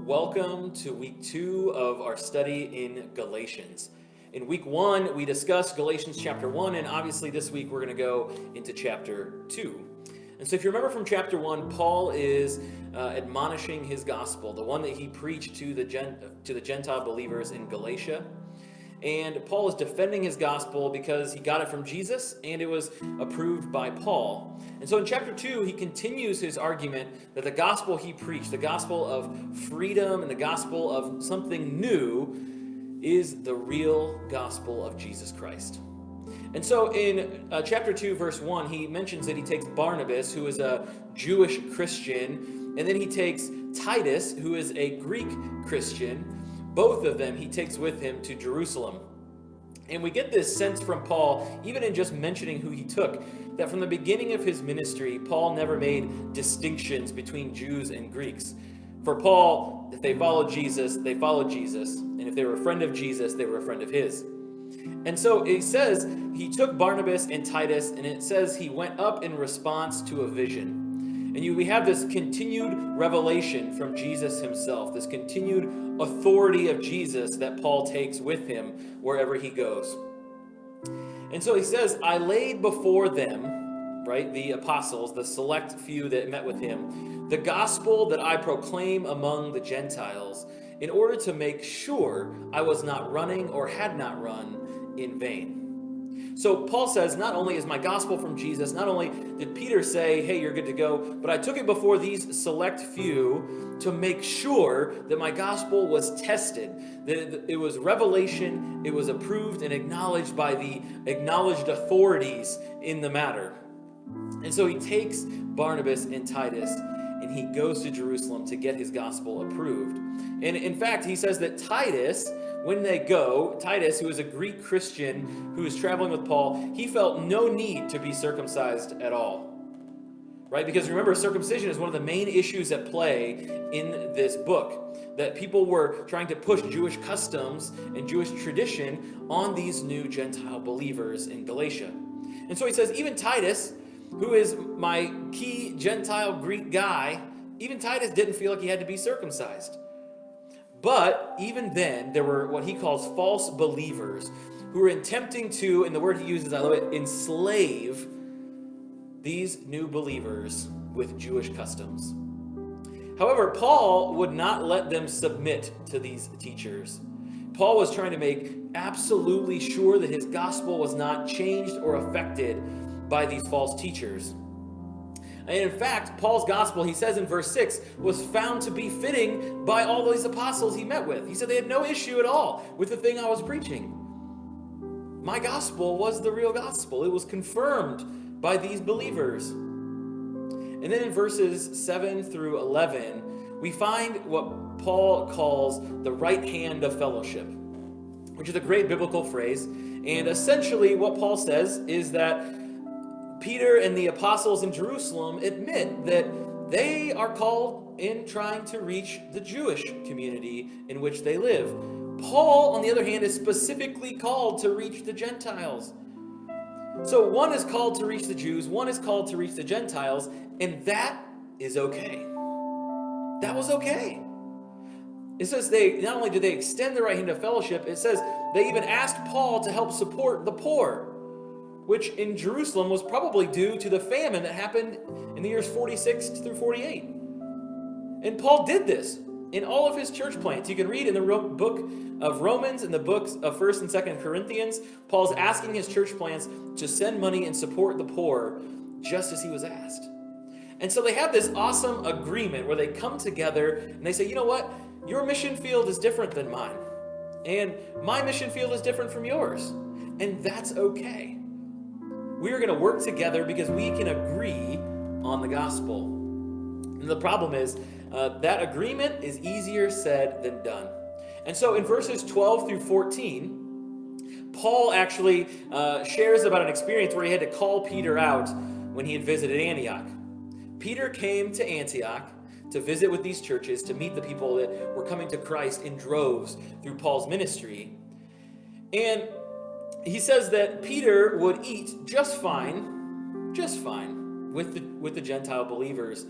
Welcome to week 2 of our study in Galatians. In week 1, we discussed Galatians chapter 1, and obviously this week we're going to go into chapter 2. And so if you remember from chapter 1, Paul is admonishing his gospel, the one that he preached to the Gentile believers in Galatia. And Paul is defending his gospel because he got it from Jesus and it was approved by Paul. And so in chapter 2, he continues his argument that the gospel he preached, the gospel of freedom and the gospel of something new, is the real gospel of Jesus Christ. And so in chapter 2, verse 1, he mentions that he takes Barnabas, who is a Jewish Christian, and then he takes Titus, who is a Greek Christian. Both of them he takes with him to Jerusalem. And we get this sense from Paul, even in just mentioning who he took, that from the beginning of his ministry, Paul never made distinctions between Jews and Greeks. For Paul, if they followed Jesus, they followed Jesus. And if they were a friend of Jesus, they were a friend of his. And so it says he took Barnabas and Titus, and it says he went up in response to a vision. And we have this continued revelation from Jesus himself, this continued authority of Jesus that Paul takes with him wherever he goes. And so he says, I laid before them, right, the apostles, the select few that met with him, the gospel that I proclaim among the Gentiles, in order to make sure I was not running or had not run in vain. So Paul says, not only is my gospel from Jesus, not only did Peter say, hey, you're good to go, but I took it before these select few to make sure that my gospel was tested, that it was revelation, it was approved and acknowledged by the acknowledged authorities in the matter. And so he takes Barnabas and Titus and he goes to Jerusalem to get his gospel approved. And in fact, he says that Titus, when they go, Titus, who is a Greek Christian who is traveling with Paul, he felt no need to be circumcised at all. Right? Because remember, circumcision is one of the main issues at play in this book. That people were trying to push Jewish customs and Jewish tradition on these new Gentile believers in Galatia. And so he says, even Titus, who is my key Gentile Greek guy, even Titus didn't feel like he had to be circumcised. But even then, there were what he calls false believers who were attempting to, and the word he uses, I love it, enslave these new believers with Jewish customs. However, Paul would not let them submit to these teachers. Paul was trying to make absolutely sure that his gospel was not changed or affected by these false teachers. And in fact, Paul's gospel, he says in verse 6, was found to be fitting by all these apostles he met with. He said they had no issue at all with the thing I was preaching. My gospel was the real gospel. It was confirmed by these believers. And then in verses 7 through 11, we find what Paul calls the right hand of fellowship, which is a great biblical phrase. And essentially what Paul says is that Peter and the apostles in Jerusalem admit that they are called in trying to reach the Jewish community in which they live. Paul, on the other hand, is specifically called to reach the Gentiles. So one is called to reach the Jews, one is called to reach the Gentiles, and that is okay. That was okay. It says they not only did they extend the right hand of fellowship, it says they even asked Paul to help support the poor, which in Jerusalem was probably due to the famine that happened in the years 46 through 48. And Paul did this in all of his church plants. You can read in the book of Romans and the books of 1st and 2nd Corinthians, Paul's asking his church plants to send money and support the poor just as he was asked. And so they have this awesome agreement where they come together and they say, you know what? Your mission field is different than mine. And my mission field is different from yours. And that's okay. We are going to work together because we can agree on the gospel. And the problem is that agreement is easier said than done. And so in verses 12 through 14, Paul actually shares about an experience where he had to call Peter out when he had visited Antioch. Peter came to Antioch to visit with these churches, to meet the people that were coming to Christ in droves through Paul's ministry. And he says that Peter would eat just fine with the Gentile believers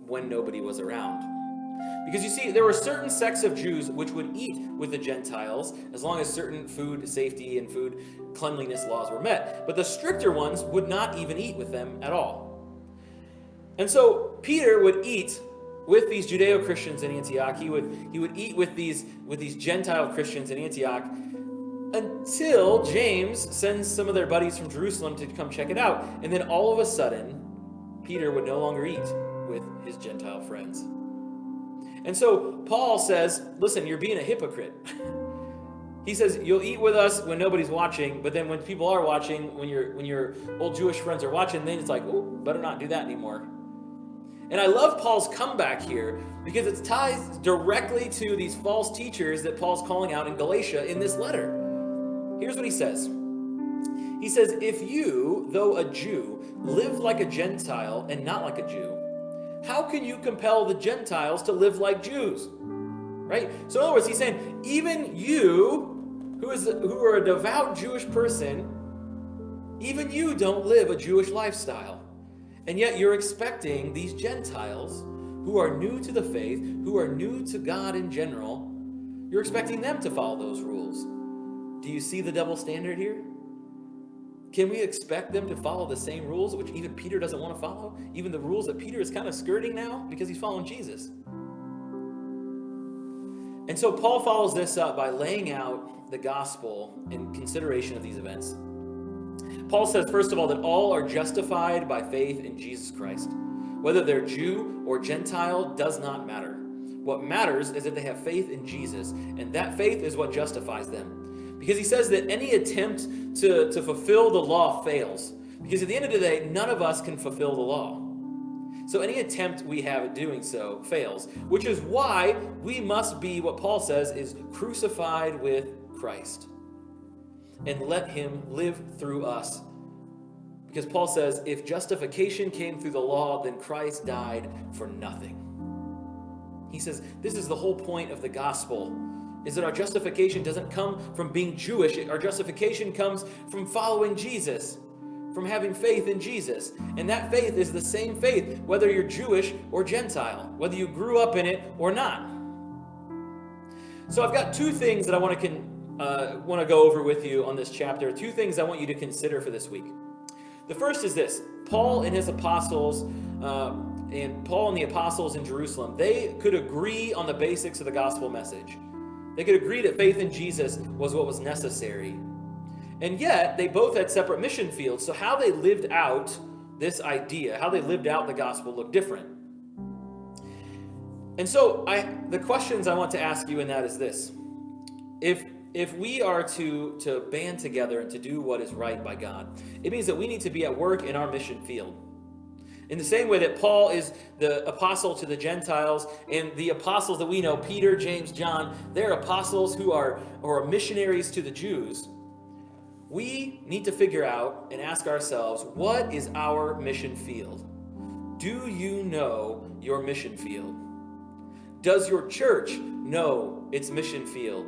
when nobody was around. Because you see, there were certain sects of Jews which would eat with the Gentiles as long as certain food safety and food cleanliness laws were met. But the stricter ones would not even eat with them at all. And so Peter would eat with these Judeo-Christians in Antioch. He would eat with these Gentile Christians in Antioch until James sends some of their buddies from Jerusalem to come check it out. And then all of a sudden, Peter would no longer eat with his Gentile friends. And so Paul says, listen, you're being a hypocrite. He says, you'll eat with us when nobody's watching, but then when people are watching, when your old Jewish friends are watching, then it's like, oh, better not do that anymore. And I love Paul's comeback here because it ties directly to these false teachers that Paul's calling out in Galatia in this letter. Here's what he says. He says, if you, though a Jew, live like a Gentile and not like a Jew, how can you compel the Gentiles to live like Jews? Right? So in other words, he's saying, even you, who are a devout Jewish person, even you don't live a Jewish lifestyle. And yet you're expecting these Gentiles who are new to the faith, who are new to God in general, you're expecting them to follow those rules. Do you see the double standard here? Can we expect them to follow the same rules, which even Peter doesn't want to follow? Even the rules that Peter is kind of skirting now because he's following Jesus. And so Paul follows this up by laying out the gospel in consideration of these events. Paul says, first of all, that all are justified by faith in Jesus Christ. Whether they're Jew or Gentile does not matter. What matters is that they have faith in Jesus, and that faith is what justifies them. Because he says that any attempt to fulfill the law fails. Because at the end of the day, none of us can fulfill the law. So any attempt we have at doing so fails, which is why we must be, what Paul says, is crucified with Christ. And let him live through us. Because Paul says, if justification came through the law, then Christ died for nothing. He says, this is the whole point of the gospel, is that our justification doesn't come from being Jewish. Our justification comes from following Jesus, from having faith in Jesus. And that faith is the same faith, whether you're Jewish or Gentile, whether you grew up in it or not. So I've got two things that I want to go over with you on this chapter, two things I want you to consider for this week. The first is this. Paul and his apostles, and Paul and the apostles in Jerusalem, they could agree on the basics of the gospel message. They could agree that faith in Jesus was what was necessary. And yet, they both had separate mission fields. So how they lived out this idea, how they lived out the gospel looked different. And so the questions I want to ask you in that is this. If we are to band together and to do what is right by God, it means that we need to be at work in our mission field. In the same way that Paul is the apostle to the Gentiles, and the apostles that we know, Peter, James, John, they're apostles who are missionaries to the Jews. We need to figure out and ask ourselves, what is our mission field? Do you know your mission field? Does your church know its mission field?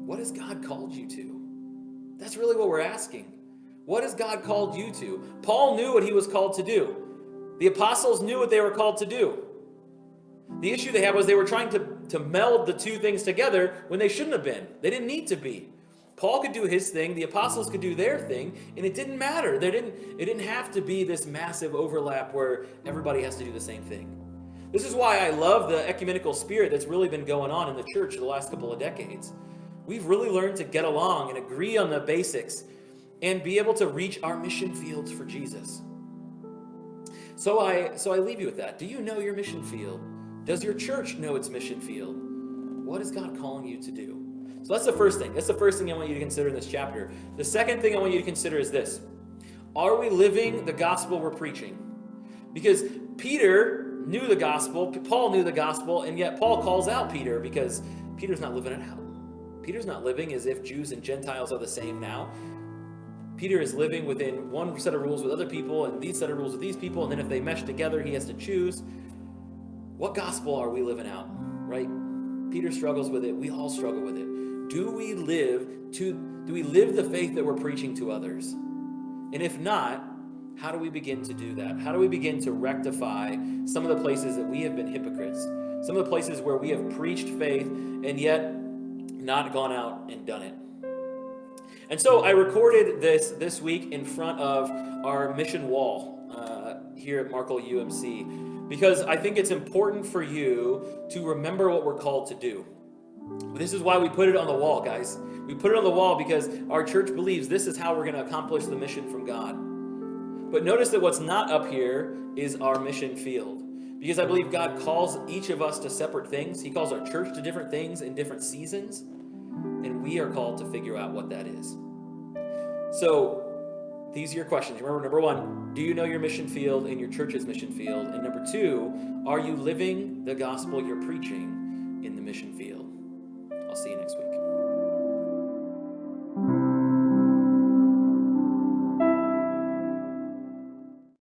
What has God called you to? That's really what we're asking. What has God called you to? Paul knew what he was called to do. The apostles knew what they were called to do. The issue they had was they were trying to meld the two things together when they shouldn't have been. They didn't need to be. Paul could do his thing, the apostles could do their thing, and it didn't matter. It didn't have to be this massive overlap where everybody has to do the same thing. This is why I love the ecumenical spirit that's really been going on in the church the last couple of decades. We've really learned to get along and agree on the basics and be able to reach our mission fields for Jesus. So I leave you with that. Do you know your mission field? Does your church know its mission field? What is God calling you to do? So that's the first thing. That's the first thing I want you to consider in this chapter. The second thing I want you to consider is this. Are we living the gospel we're preaching? Because Peter knew the gospel, Paul knew the gospel, and yet Paul calls out Peter because Peter's not living it out. Peter's not living as if Jews and Gentiles are the same now. Peter is living within one set of rules with other people and these set of rules with these people, and then if they mesh together, he has to choose. What gospel are we living out, right? Peter struggles with it. We all struggle with it. Do we live the faith that we're preaching to others? And if not, How do we begin to do that? How do we begin to rectify some of the places that we have been hypocrites? Some of the places where we have preached faith and yet not gone out and done it. And so I recorded this week in front of our mission wall here at Markle UMC because I think it's important for you to remember what we're called to do. This is why we put it on the wall, guys. We put it on the wall because our church believes this is how we're going to accomplish the mission from God. But notice that what's not up here is our mission field. Because I believe God calls each of us to separate things. He calls our church to different things in different seasons. And we are called to figure out what that is. So these are your questions. Remember, number one, do you know your mission field and your church's mission field? And number two, are you living the gospel you're preaching in the mission field? I'll see you next week.